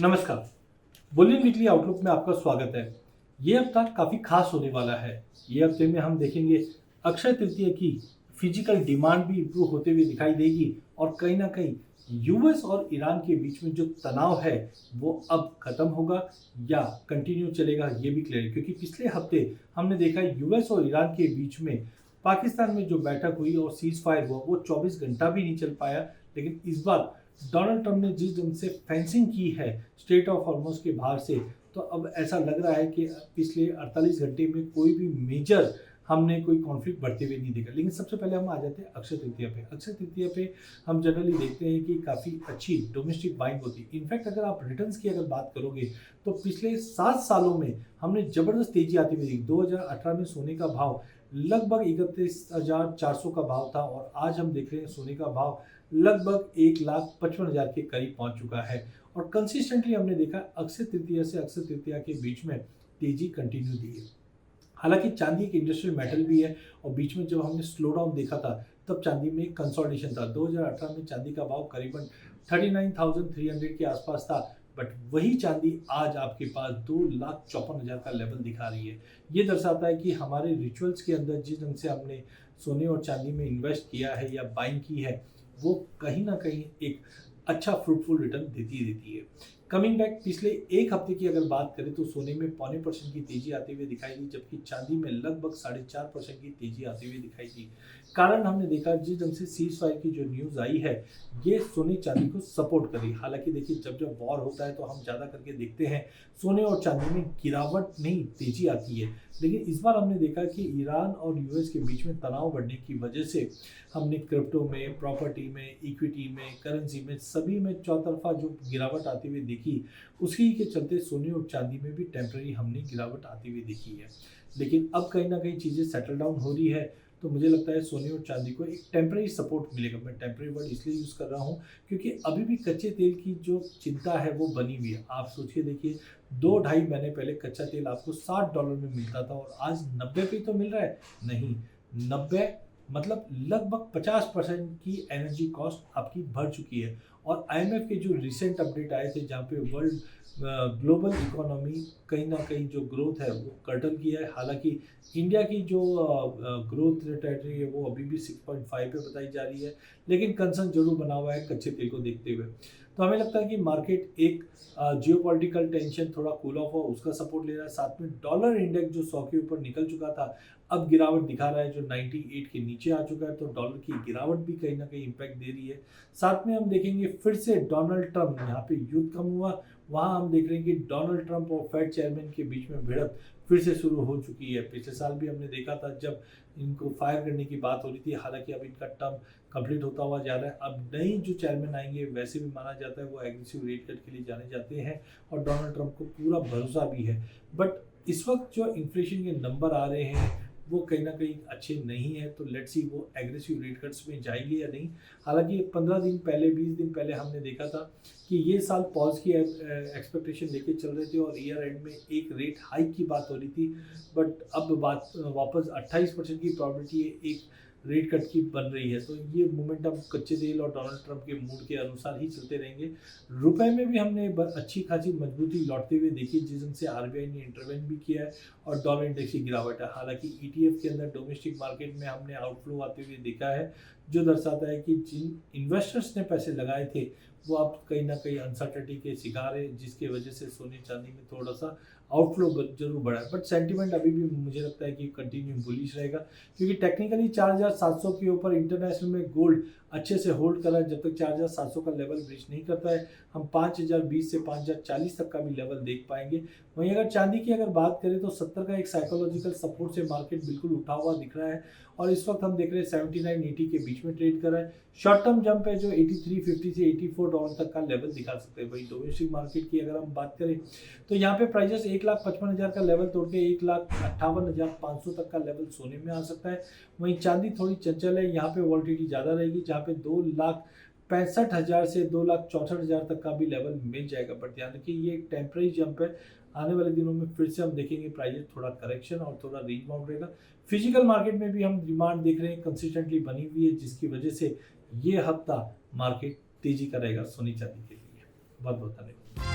नमस्कार। Boolean weekly outlook में आपका स्वागत है। ये हफ्ता काफ़ी खास होने वाला है। ये हफ्ते में हम देखेंगे अक्षय तृतीया की फिजिकल डिमांड भी इम्प्रूव होते हुए दिखाई देगी और कहीं ना कहीं यूएस और ईरान के बीच में जो तनाव है वो अब खत्म होगा या कंटिन्यू चलेगा, ये भी क्लियर है। क्योंकि पिछले हफ्ते हमने देखा यूएस और ईरान के बीच में पाकिस्तान में जो बैठक हुई और सीज फायर हुआ वो 24 घंटा भी नहीं चल पाया। लेकिन इस बार डोनाल्ड ट्रंप ने जिस ढंग से फेंसिंग की है स्ट्रेट ऑफ हॉर्मुज के बाहर से, तो अब ऐसा लग रहा है कि पिछले 48 घंटे में कोई भी मेजर हमने कोई कॉन्फ्लिक्ट बढ़ते हुए नहीं देखा। लेकिन सबसे पहले हम आ जाते हैं अक्षय तृतीया पे। अक्षय तृतीया पे हम जनरली देखते हैं कि काफ़ी अच्छी डोमेस्टिक बाइंग होती है। इनफैक्ट अगर आप रिटर्न्स की अगर बात करोगे तो पिछले 7 सालों में हमने ज़बरदस्त तेजी आती हुई देखी। 2018 में सोने का भाव लगभग 31,400 का भाव था और आज हम देख रहे हैं सोने का भाव लगभग 1,55,000 के करीब पहुंच चुका है। और कंसिस्टेंटली हमने देखा अक्षय तृतीया से अक्षय तृतीया के बीच में तेजी कंटिन्यू दी है। हालांकि चांदी एक इंडस्ट्रियल मेटल भी है और बीच में जब हमने स्लो डाउन देखा था तब चांदी में कंसोलिडेशन था। 2018 में चांदी का भाव करीबन 39,300 के आसपास था, बट वही चांदी आज आपके पास 2,54,000 का लेवल दिखा रही है। ये दर्शाता है कि हमारे रिचुअल्स के अंदर जिस ढंग से हमने सोने और चांदी में इन्वेस्ट किया है या बाइंग की है वो कहीं ना कहीं एक अच्छा फ्रूटफुल रिटर्न देती है। कमिंग बैक पिछले एक हफ्ते की अगर बात करें तो सोने में 0.25% की तेजी आते हुए दिखाई दी, जबकि चांदी में लगभग 4.5% की तेजी आती हुई दिखाई दी। कारण हमने देखा जिस ढंग से सीज फायर की जो न्यूज़ आई है ये सोने चांदी को सपोर्ट करी। हालांकि देखिए जब जब वॉर होता है तो हम ज़्यादा करके देखते हैं सोने और चांदी में गिरावट नहीं तेजी आती है। लेकिन इस बार हमने देखा कि ईरान और यूएस के बीच में तनाव बढ़ने की वजह से हमने क्रिप्टो में, प्रॉपर्टी में, इक्विटी में, करेंसी में सभी में चौतरफा जो गिरावट आती हुई देखी, उसी के चलते सोने और चांदी में भी टेम्पररी हमने गिरावट आती हुई देखी है। लेकिन अब कहीं ना कहीं चीज़ें सेटल डाउन हो रही है तो मुझे लगता है सोने और चांदी को एक टेम्पररी सपोर्ट मिलेगा। मैं टेम्पररी वर्ड इसलिए यूज़ कर रहा हूँ क्योंकि अभी भी कच्चे तेल की जो चिंता है वो बनी हुई है। आप सोचिए, देखिए 2-2.5 महीने पहले कच्चा तेल आपको $60 में मिलता था और आज 90 पे तो मिल रहा है। नहीं, 90 मतलब लगभग 50% की एनर्जी कॉस्ट आपकी बढ़ चुकी है। और आईएमएफ के जो रिसेंट अपडेट आए थे जहाँ पे वर्ल्ड ग्लोबल इकोनॉमी कहीं ना कहीं जो ग्रोथ है वो कर्टल किया है। हालांकि इंडिया की जो ग्रोथ टेरिटरी है वो अभी भी 6.5 पे बताई जा रही है, लेकिन कंसर्न जरूर बना हुआ है कच्चे तेल को देखते हुए। तो हमें लगता है कि मार्केट एक जियोपॉलिटिकल टेंशन थोड़ा कूल ऑफ हो उसका सपोर्ट ले रहा है। साथ में डॉलर इंडेक्स जो 100 के ऊपर निकल चुका था अब गिरावट दिखा रहा है, जो 98 के नीचे आ चुका है, तो डॉलर की गिरावट भी कहीं ना कहीं इम्पैक्ट दे रही है। साथ में हम देखेंगे फिर से डोनाल्ड ट्रंप, यहाँ पे युद्ध कम हुआ, वहाँ हम देख रहे हैं कि डोनाल्ड ट्रंप और फेड चेयरमैन के बीच में भिड़त फिर से शुरू हो चुकी है। पिछले साल भी हमने देखा था जब इनको फायर करने की बात हो रही थी। हालांकि अब इनका टर्म कंप्लीट होता हुआ जा रहा है। अब नई जो चेयरमैन आएंगे वैसे भी माना जाता है वो एग्रेसिव रेट कट के लिए जाने जाते हैं और डोनाल्ड ट्रंप को पूरा भरोसा भी है। बट इस वक्त जो इन्फ्लेशन के नंबर आ रहे हैं वो कहीं ना कहीं अच्छे नहीं है, तो लेट्स सी वो एग्रेसिव रेट कट्स में जाएंगे या नहीं। हालांकि 15 दिन पहले, 20 दिन पहले हमने देखा था कि ये साल पॉज की एक्सपेक्टेशन लेके चल रहे थे और ईयर एंड में एक रेट हाइक की बात हो रही थी। बट अब बात वापस 28% की प्रॉबिलिटी है एक रेट कट की बन रही है। तो ये मोमेंटम कच्चे तेल और डोनाल्ड ट्रंप के मूड के अनुसार ही चलते रहेंगे। रुपए में भी हमने अच्छी खासी मजबूती लौटते हुए देखी जिस जिनसे आरबीआई ने इंटरवेंट भी किया है और डॉलर इंडेक्स की गिरावट है। हालांकि ईटीएफ के अंदर डोमेस्टिक मार्केट में हमने आउटफ्लो आते हुए देखा है जो दर्शाता है कि जिन इन्वेस्टर्स ने पैसे लगाए थे वो अब कहीं ना कहीं अनसर्टेनिटी के शिकार है, जिसकी वजह से सोने चांदी में थोड़ा सा आउटफ्लो जरूर बढ़ा है। बट सेंटीमेंट अभी भी मुझे लगता है कि कंटिन्यू बुलिश रहेगा क्योंकि टेक्निकली 4,700 के ऊपर इंटरनेशनल में गोल्ड अच्छे से होल्ड कर रहा है। जब तक 4,700 का लेवल ब्रीच नहीं करता है हम 5,020 से 5,040 तक का भी लेवल देख पाएंगे। वहीं अगर चांदी की अगर बात करें तो 70 का एक साइकोलॉजिकल सपोर्ट से मार्केट बिल्कुल उठा हुआ दिख रहा है और इस वक्त हम देख रहे हैं 79-80 के बीच में ट्रेड कर रहा है। शॉर्ट टर्म जंप है जो 83.50 से $84 तक का लेवल दिखा सकते हैं। वही डोमेस्टिक मार्केट की अगर हम बात करें तो यहाँ पे प्राइजेस 1,55,000 का लेवल तोड़ के 1,58,500 तक का लेवल सोने में आ सकता है। वहीं चांदी थोड़ी चंचल है, यहाँ पे वॉल्टिलिटी ज़्यादा रहेगी जहाँ पे 2,65,000 से 2,64,000 तक का भी लेवल मिल जाएगा। बट ध्यान रखिए ये एक टेम्पररी जंप है। आने वाले दिनों में फिर से हम देखेंगे प्राइजेस थोड़ा करेक्शन और थोड़ा रेंज बाउंड रहेगा। फिजिकल मार्केट में भी हम डिमांड देख रहे हैं कंसिस्टेंटली बनी हुई है, जिसकी वजह से ये हफ्ता मार्केट तेजी का रहेगा सोने चांदी के लिए। बहुत बहुत धन्यवाद।